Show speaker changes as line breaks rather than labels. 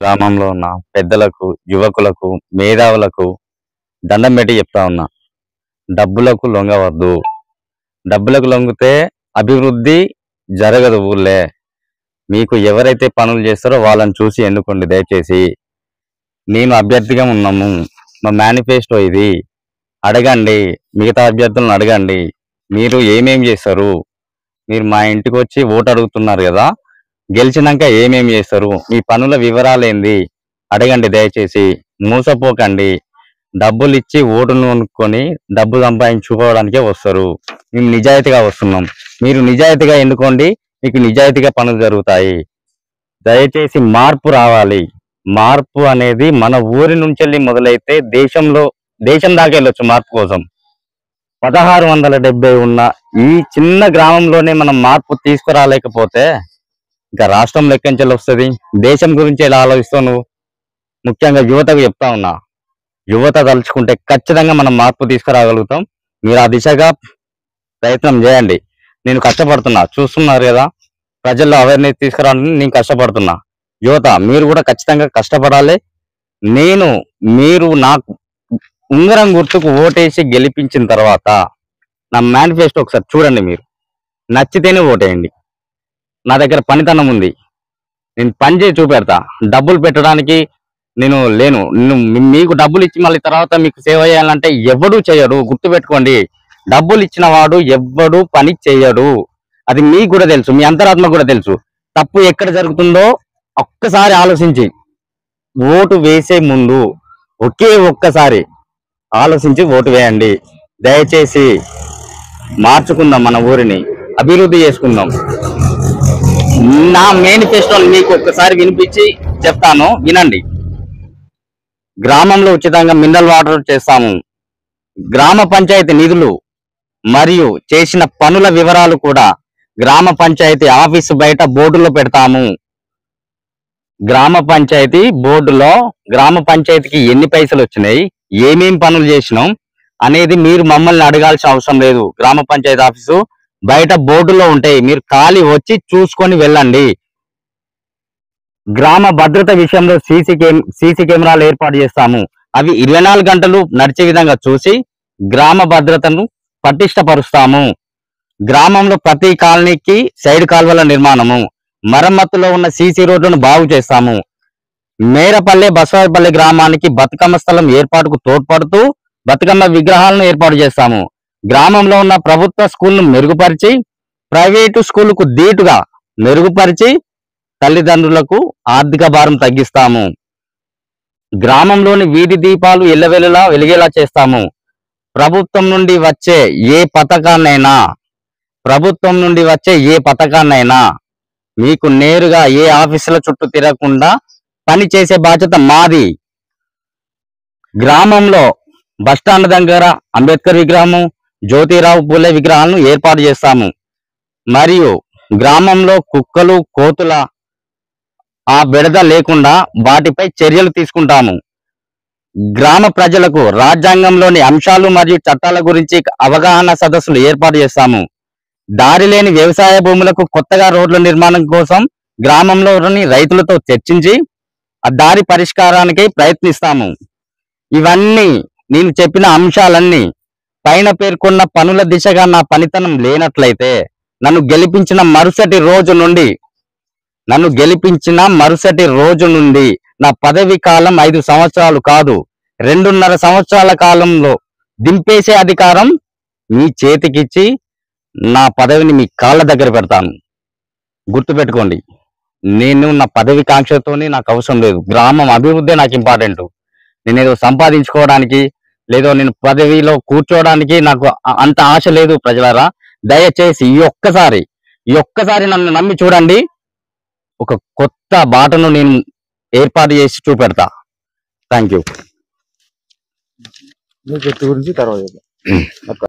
గ్రామంలో ఉన్న పెద్దలకు, యువకులకు, మేధావులకు దండం పెట్టి చెప్తా ఉన్నా. డబ్బులకు లొంగవద్దు. డబ్బులకు లొంగితే అభివృద్ధి జరగదు ఊళ్ళే. మీకు ఎవరైతే పనులు చేస్తారో వాళ్ళని చూసి ఎన్నుకోండి దయచేసి. నేను అభ్యర్థిగా ఉన్నాము, మా మేనిఫెస్టో ఇది. అడగండి, మిగతా అభ్యర్థులను అడగండి, మీరు ఏమేం చేస్తారు. మీరు మా ఇంటికి వచ్చి ఓటు అడుగుతున్నారు కదా, గెలిచినాక ఏమేమి చేస్తారు, మీ పనుల వివరాలు ఏంది అడగండి దయచేసి. మోసపోకండి. డబ్బులు ఇచ్చి ఓటును కొనుక్కొని డబ్బు సంపాదించుకోవడానికే వస్తారు. మేము నిజాయితీగా వస్తున్నాం. మీరు నిజాయితీగా ఎన్నుకోండి, మీకు నిజాయితీగా పనులు జరుగుతాయి. దయచేసి మార్పు రావాలి. మార్పు అనేది మన ఊరి నుంచి వెళ్ళి మొదలైతే దేశం దాకా వెళ్ళొచ్చు మార్పు కోసం. 1670 ఉన్న ఈ చిన్న గ్రామంలోనే మనం మార్పు తీసుకురాలేకపోతే ఇంకా రాష్ట్రం లెక్కించాలి వస్తుంది. దేశం గురించి ఎలా ఆలోచిస్తావు నువ్వు? ముఖ్యంగా యువతకు చెప్తా ఉన్నా, యువత తలుచుకుంటే ఖచ్చితంగా మనం మార్పు తీసుకురాగలుగుతాం. మీరు ఆ దిశగా ప్రయత్నం చేయండి. నేను కష్టపడుతున్నా, చూస్తున్నారు కదా, ప్రజల్లో అవేర్నెస్ తీసుకురావాలని నేను కష్టపడుతున్నా. యువత మీరు కూడా ఖచ్చితంగా కష్టపడాలి. మీరు నాకు ఉంగరం గుర్తుకు ఓటేసి గెలిపించిన తర్వాత నా మేనిఫెస్టో ఒకసారి చూడండి. మీరు నచ్చితేనే ఓటేయండి. నా దగ్గర పనితనం ఉంది, నేను పని చేసి చూపెడతా. డబ్బులు పెట్టడానికి నేను లేను. మీకు డబ్బులు ఇచ్చి మళ్ళీ తర్వాత మీకు సేవ చేయాలంటే ఎవడూ చేయడు. గుర్తుపెట్టుకోండి, డబ్బులు ఇచ్చిన వాడు ఎవ్వడు పని చేయడు. అది మీకు కూడా తెలుసు, మీ అంతరాత్మ కూడా తెలుసు. తప్పు ఎక్కడ జరుగుతుందో ఒక్కసారి ఆలోచించి ఓటు వేసే ముందు ఒకే ఒక్కసారి ఆలోచించి ఓటు వేయండి. దయచేసి మార్చుకుందాం, మన ఊరిని అభివృద్ధి చేసుకుందాం. నా మేనిఫెస్టో మీకు ఒక్కసారి వినిపించి చెప్తాను, వినండి. గ్రామంలో ఉచితంగా మినరల్ వాటర్ చేస్తాము. గ్రామ పంచాయతీ నిధులు మరియు చేసిన పనుల వివరాలు కూడా గ్రామ పంచాయతీ ఆఫీసు బయట బోర్డులో పెడతాము. గ్రామ పంచాయతీ బోర్డులో గ్రామ పంచాయతీకి ఎన్ని పైసలు వచ్చినాయి, ఏమేం పనులు చేసినాం అనేది మీరు మమ్మల్ని అడగాల్సిన అవసరం లేదు. గ్రామ పంచాయతీ ఆఫీసు బయట బోర్డులో ఉంటాయి, మీరు ఖాళీ వచ్చి చూసుకొని వెళ్ళండి. గ్రామ భద్రత విషయంలో సీసీ కెమెరాలు ఏర్పాటు చేస్తాము. అవి 24 గంటలు నడిచే విధంగా చూసి గ్రామ భద్రతను పటిష్టపరుస్తాము. గ్రామంలో ప్రతి కాలనీకి సైడ్ కాల్వల నిర్మాణము, మరమ్మతులో ఉన్న సీసీ రోడ్లను బాగు చేస్తాము. మేరపల్లె బసవాపల్లె గ్రామానికి బతుకమ్మ స్థలం ఏర్పాటుకు తోడ్పడుతూ బతుకమ్మ విగ్రహాలను ఏర్పాటు చేస్తాము. గ్రామంలో ఉన్న ప్రభుత్వ స్కూల్ను మెరుగుపరిచి ప్రైవేటు స్కూలుకు ధీటుగా మెరుగుపరిచి తల్లిదండ్రులకు ఆర్థిక భారం తగ్గిస్తాము. గ్రామంలోని వీధి దీపాలు ఎల్లవెల్లలా వెలిగేలా చేస్తాము. ప్రభుత్వం నుండి వచ్చే ఏ పథకాన్నైనా మీకు నేరుగా ఏ ఆఫీసుల చుట్టూ తిరగకుండా పని చేసే బాధ్యత మాది. గ్రామంలో బస్టాండ్ దగ్గర అంబేద్కర్ విగ్రహము, జ్యోతిరావు పూలే విగ్రహాలను ఏర్పాటు చేస్తాము. మరియు గ్రామంలో కుక్కలు, కోతుల ఆ బెడద లేకుండా వాటిపై చర్యలు తీసుకుంటాము. గ్రామ ప్రజలకు రాజ్యాంగంలోని అంశాలు మరియు చట్టాల గురించి అవగాహన సదస్సులు ఏర్పాటు చేస్తాము. దారి లేని వ్యవసాయ భూములకు కొత్తగా రోడ్ల నిర్మాణం కోసం గ్రామంలోని రైతులతో చర్చించి ఆ దారి పరిష్కారానికి ప్రయత్నిస్తాము. ఇవన్నీ నేను చెప్పిన అంశాలన్నీ పైన పేర్కొన్న పనుల దిశగా నా పనితనం లేనట్లయితే నన్ను గెలిపించిన మరుసటి రోజు నుండి నా పదవి కాలం 5 సంవత్సరాలు కాదు, 2.5 సంవత్సరాల కాలంలో దింపేసే అధికారం మీ చేతికిచ్చి నా పదవిని మీ కాళ్ళ దగ్గర పెడతాను. గుర్తుపెట్టుకోండి, నేను నా పదవి కాంక్షతోనే నాకు అవసరం లేదు. గ్రామం అభివృద్ధి నాకు ఇంపార్టెంట్. నేను ఏదో సంపాదించుకోవడానికి లేదో నేను పదవిలో కూర్చోవడానికి నాకు అంత ఆశ లేదు. ప్రజలారా, దయచేసి ఈ ఒక్కసారి నన్ను నమ్మి చూడండి. ఒక కొత్త బాటను నేను ఏర్పాటు చేసి చూపెడతా. Thank you.
గురించి తర్వాత